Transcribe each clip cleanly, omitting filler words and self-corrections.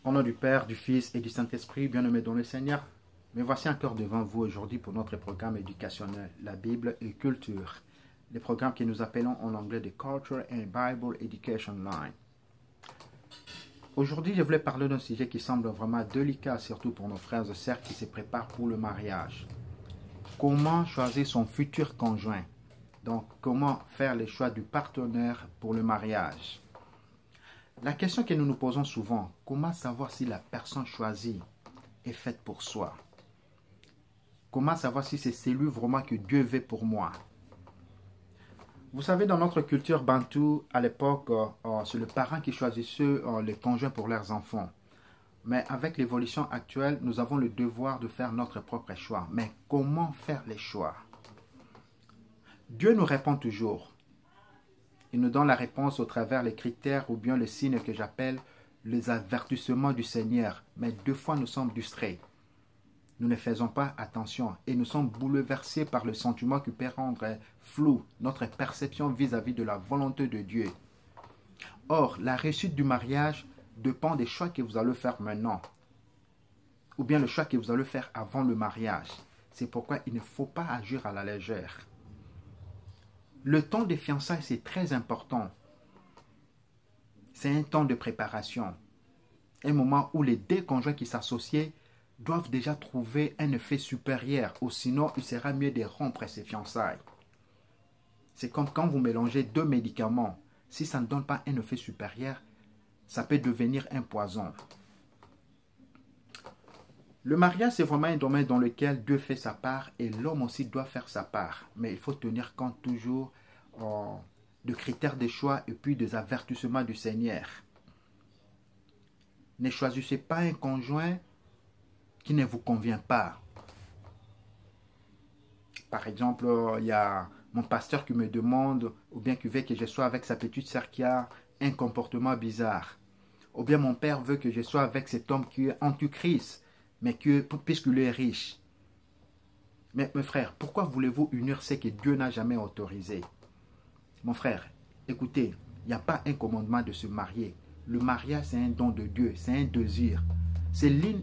Au nom du Père, du Fils et du Saint-Esprit, bien-aimés dans le Seigneur, me voici encore devant vous aujourd'hui pour notre programme éducationnel, la Bible et culture, le programme que nous appelons en anglais de Culture and Bible Education Line. Aujourd'hui, je voulais parler d'un sujet qui semble vraiment délicat, surtout pour nos frères et sœurs qui se préparent pour le mariage. Comment choisir son futur conjoint? Donc, comment faire le choix du partenaire pour le mariage? La question que nous nous posons souvent, comment savoir si la personne choisie est faite pour soi? Comment savoir si c'est celui vraiment que Dieu veut pour moi? Vous savez, dans notre culture bantou, à l'époque, c'est le parent qui choisissait les conjoints pour leurs enfants. Mais avec l'évolution actuelle, nous avons le devoir de faire notre propre choix. Mais comment faire les choix? Dieu nous répond toujours. Il nous donne la réponse au travers les critères ou bien les signes que j'appelle les avertissements du Seigneur. Mais deux fois nous sommes distraits. Nous ne faisons pas attention et nous sommes bouleversés par le sentiment qui peut rendre flou notre perception vis-à-vis de la volonté de Dieu. Or, la réussite du mariage dépend des choix que vous allez faire maintenant ou bien le choix que vous allez faire avant le mariage. C'est pourquoi il ne faut pas agir à la légère. Le temps de fiançailles, c'est très important. C'est un temps de préparation. Un moment où les deux conjoints qui s'associent doivent déjà trouver un effet supérieur, ou sinon il sera mieux de rompre ces fiançailles. C'est comme quand vous mélangez deux médicaments. Si ça ne donne pas un effet supérieur, ça peut devenir un poison. Le mariage, c'est vraiment un domaine dans lequel Dieu fait sa part et l'homme aussi doit faire sa part. Mais il faut tenir compte toujours de critères de choix et puis des avertissements du Seigneur. Ne choisissez pas un conjoint qui ne vous convient pas. Par exemple, il y a mon pasteur qui me demande, ou bien qui veut que je sois avec sa petite sœur qui a un comportement bizarre. Ou bien mon père veut que je sois avec cet homme qui est antichrist, mais puisqu'il est riche. Mais mes frères, pourquoi voulez-vous unir ce que Dieu n'a jamais autorisé? Mon frère, écoutez, il n'y a pas un commandement de se marier. Le mariage, c'est un don de Dieu, c'est un désir. C'est l'une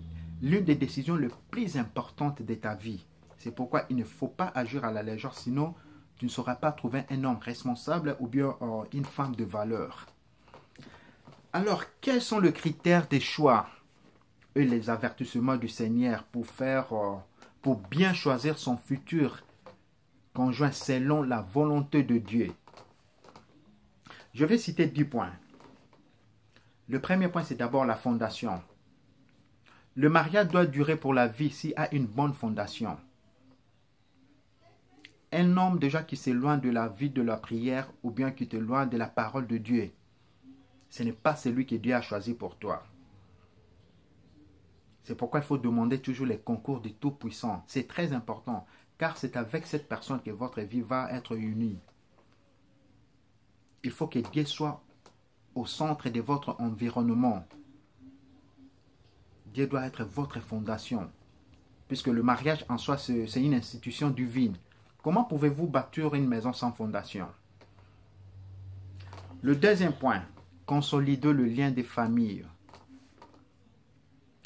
des décisions les plus importantes de ta vie. C'est pourquoi il ne faut pas agir à la légère, sinon tu ne sauras pas trouver un homme responsable ou bien une femme de valeur. Alors, quels sont les critères des choix et les avertissements du Seigneur pour bien choisir son futur conjoint selon la volonté de Dieu? Je vais citer 10 points. Le premier point, c'est d'abord la fondation. Le mariage doit durer pour la vie s'il a une bonne fondation. Un homme déjà qui s'éloigne de la vie de la prière ou bien qui t'éloigne de la parole de Dieu, ce n'est pas celui que Dieu a choisi pour toi. C'est pourquoi il faut demander toujours les concours du Tout-Puissant. C'est très important, car c'est avec cette personne que votre vie va être unie. Il faut que Dieu soit au centre de votre environnement. Dieu doit être votre fondation. Puisque le mariage en soi, c'est une institution divine. Comment pouvez-vous bâtir une maison sans fondation? Le deuxième point, consolider le lien des familles.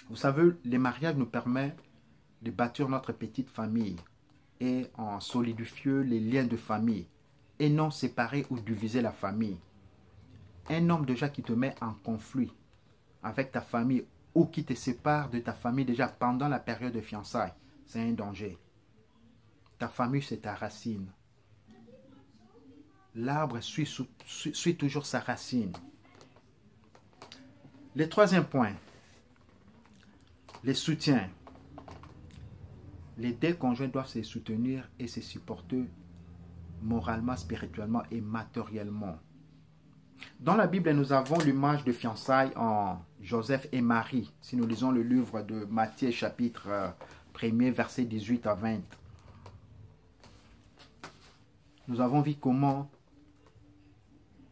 Vous savez, le mariage nous permet de bâtir notre petite famille et en solidifier les liens de famille et non séparer ou diviser la famille. Un homme déjà qui te met en conflit avec ta famille ou qui te sépare de ta famille déjà pendant la période de fiançailles, c'est un danger. Ta famille, c'est ta racine. L'arbre suit toujours sa racine. Le troisième point, le soutien. Les deux conjoints doivent se soutenir et se supporter moralement, spirituellement et matériellement. Dans la Bible, nous avons l'image de fiançailles en Joseph et Marie. Si nous lisons le livre de Matthieu, chapitre 1er, versets 18 à 20. Nous avons vu comment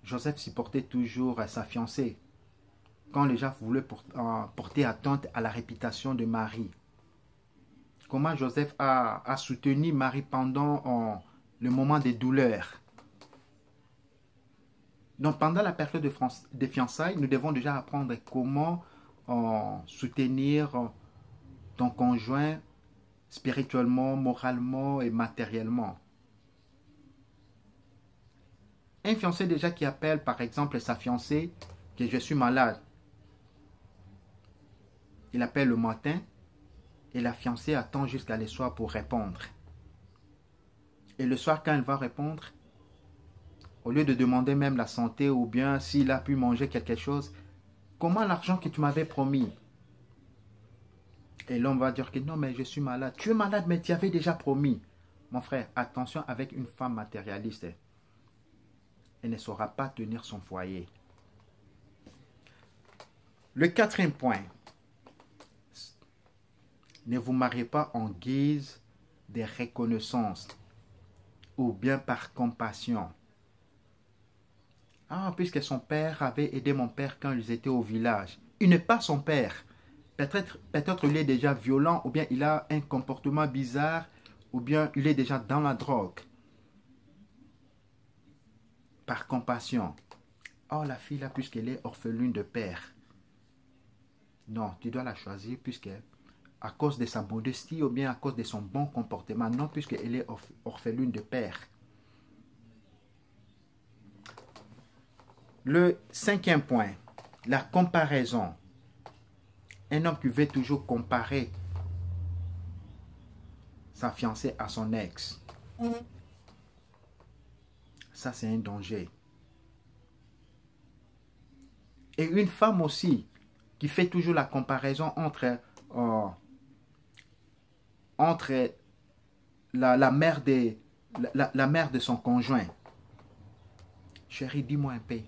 Joseph supportait toujours sa fiancée quand les gens voulaient porter atteinte à la réputation de Marie. Comment Joseph a soutenu Marie pendant le moment des douleurs. Donc pendant la période de fiançailles, nous devons déjà apprendre comment soutenir ton conjoint spirituellement, moralement et matériellement. Un fiancé déjà qui appelle par exemple sa fiancée que je suis malade. Il appelle le matin et la fiancée attend jusqu'à le soir pour répondre. Et le soir quand elle va répondre, au lieu de demander même la santé ou bien s'il a pu manger quelque chose, comment l'argent que tu m'avais promis? Et l'homme va dire que non, mais je suis malade. Tu es malade, mais tu avais déjà promis. Mon frère, attention avec une femme matérialiste. Elle ne saura pas tenir son foyer. Le quatrième point. Ne vous mariez pas en guise de reconnaissance ou bien par compassion. Ah, puisque son père avait aidé mon père quand ils étaient au village. Il n'est pas son père. Peut-être il est déjà violent ou bien il a un comportement bizarre ou bien il est déjà dans la drogue. Par compassion. Oh, la fille là, puisqu'elle est orpheline de père. Non, tu dois la choisir puisque à cause de sa modestie ou bien à cause de son bon comportement. Non, puisqu'elle est orpheline de père. Le cinquième point, la comparaison. Un homme qui veut toujours comparer sa fiancée à son ex. Ça, c'est un danger. Et une femme aussi qui fait toujours la comparaison entre la mère de son conjoint. Chérie, dis-moi un peu.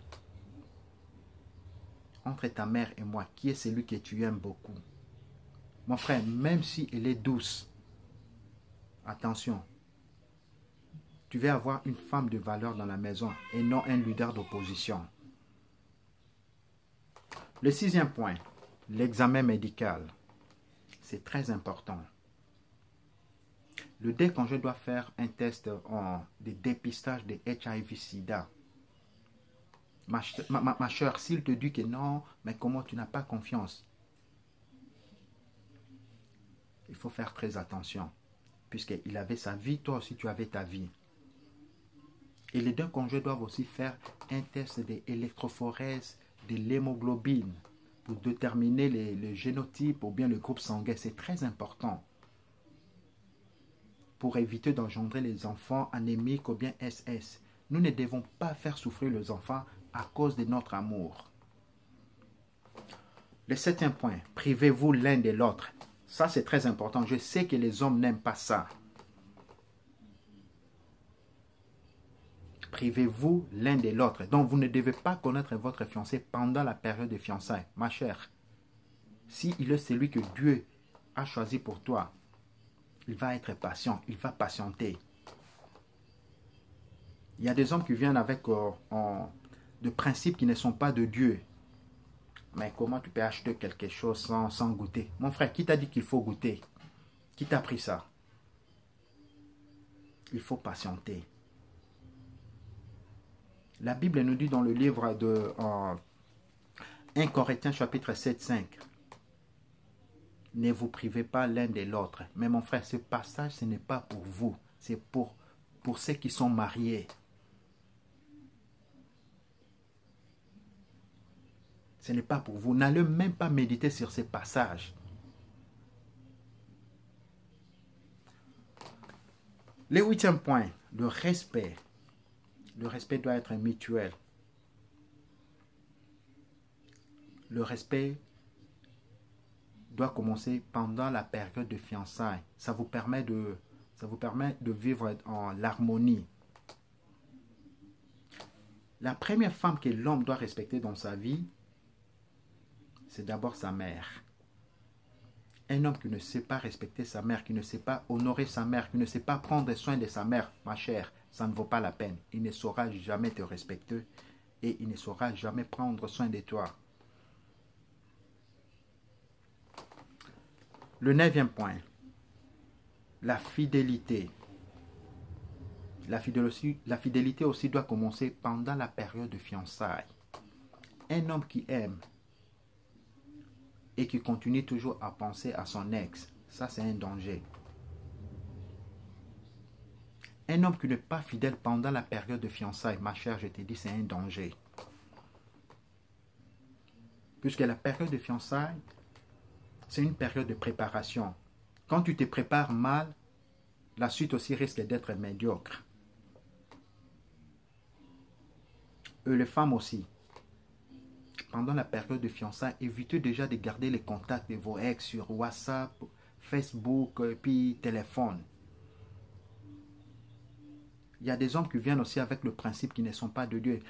Entre ta mère et moi, qui est celui que tu aimes beaucoup? Mon frère, même si elle est douce, attention, tu vas avoir une femme de valeur dans la maison et non un leader d'opposition. Le sixième point, l'examen médical. C'est très important. Le déconjoint doit faire un test de dépistage de HIV-Sida. Ma chère, s'il te dit que non, mais comment tu n'as pas confiance? Il faut faire très attention. Puisqu'il avait sa vie, toi aussi tu avais ta vie. Et les deux conjoints doivent aussi faire un test d'électrophorèse de l'hémoglobine pour déterminer le génotype ou bien le groupe sanguin. C'est très important pour éviter d'engendrer les enfants anémiques ou bien SS. Nous ne devons pas faire souffrir les enfants à cause de notre amour. Le septième point, privez-vous l'un de l'autre. Ça, c'est très important. Je sais que les hommes n'aiment pas ça. Privez-vous l'un de l'autre. Donc, vous ne devez pas connaître votre fiancé pendant la période de fiançailles. Ma chère, s'il est celui que Dieu a choisi pour toi, il va être patient, il va patienter. Il y a des hommes qui viennent avec des principes qui ne sont pas de Dieu. Mais comment tu peux acheter quelque chose sans goûter? Mon frère, qui t'a dit qu'il faut goûter? Qui t'a appris ça? Il faut patienter. La Bible nous dit dans le livre de 1 Corinthiens chapitre 7-5. Ne vous privez pas l'un de l'autre. Mais mon frère, ce passage, ce n'est pas pour vous. C'est pour ceux qui sont mariés. Ce n'est pas pour vous. N'allez même pas méditer sur ces passages. Le huitième point, le respect. Le respect doit être mutuel. Le respect doit commencer pendant la période de fiançailles. Ça vous permet de vivre en l'harmonie. La première femme que l'homme doit respecter dans sa vie, c'est d'abord sa mère. Un homme qui ne sait pas respecter sa mère, qui ne sait pas honorer sa mère, qui ne sait pas prendre soin de sa mère, ma chère, ça ne vaut pas la peine. Il ne saura jamais te respecter et il ne saura jamais prendre soin de toi. Le neuvième point, la fidélité. La fidélité aussi doit commencer pendant la période de fiançailles. Un homme qui aime et qui continue toujours à penser à son ex, ça c'est un danger. Un homme qui n'est pas fidèle pendant la période de fiançailles, ma chère, je te dis, c'est un danger. Puisque la période de fiançailles, c'est une période de préparation. Quand tu te prépares mal, la suite aussi risque d'être médiocre. Et les femmes aussi. Pendant la période de fiançailles, évitez déjà de garder les contacts de vos ex sur WhatsApp, Facebook, puis téléphone. Il y a des hommes qui viennent aussi avec le principe qu'ils ne sont pas de Dieu.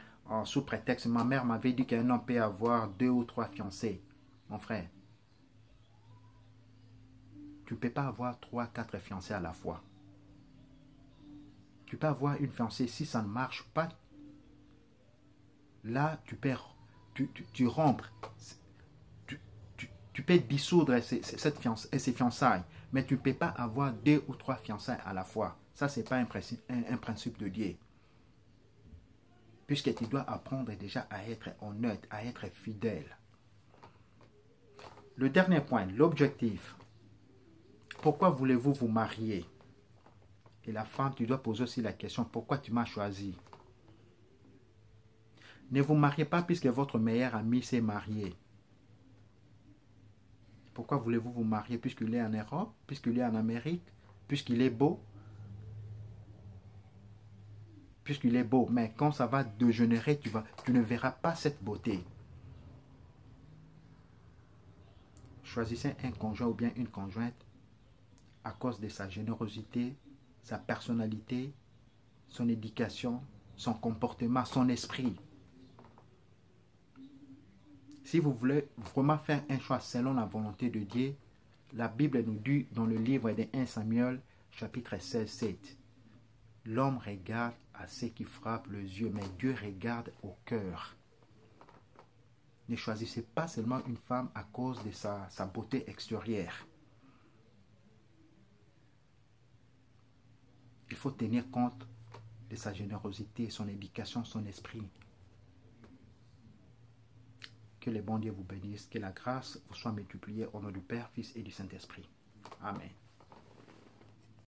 Sous prétexte, ma mère m'avait dit qu'un homme peut avoir 2 ou 3 fiancés. Mon frère, tu ne peux pas avoir 3, 4 fiancés à la fois. Tu peux avoir une fiancée, si ça ne marche pas, là, tu perds, tu rompes, tu peux dissoudre ces fiançailles, mais tu ne peux pas avoir 2 ou 3 fiançailles à la fois. Ça, ce n'est pas un principe de Dieu. Puisque tu dois apprendre déjà à être honnête, à être fidèle. Le dernier point, l'objectif. Pourquoi voulez-vous vous marier? Et la femme, tu dois poser aussi la question, pourquoi tu m'as choisi? Ne vous mariez pas puisque votre meilleur ami s'est marié. Pourquoi voulez-vous vous marier? Puisqu'il est en Europe, puisqu'il est en Amérique, puisqu'il est beau? Puisqu'il est beau, mais quand ça va dégénérer, tu ne verras pas cette beauté. Choisissez un conjoint ou bien une conjointe à cause de sa générosité, sa personnalité, son éducation, son comportement, son esprit. Si vous voulez vraiment faire un choix selon la volonté de Dieu, la Bible nous dit dans le livre de 1 Samuel, chapitre 16, 7, l'homme regarde à ce qui frappe les yeux, mais Dieu regarde au cœur. Ne choisissez pas seulement une femme à cause de sa beauté extérieure. Il faut tenir compte de sa générosité, son éducation, son esprit. Que le bon Dieu vous bénisse, que la grâce vous soit multipliée au nom du Père, Fils et du Saint-Esprit. Amen.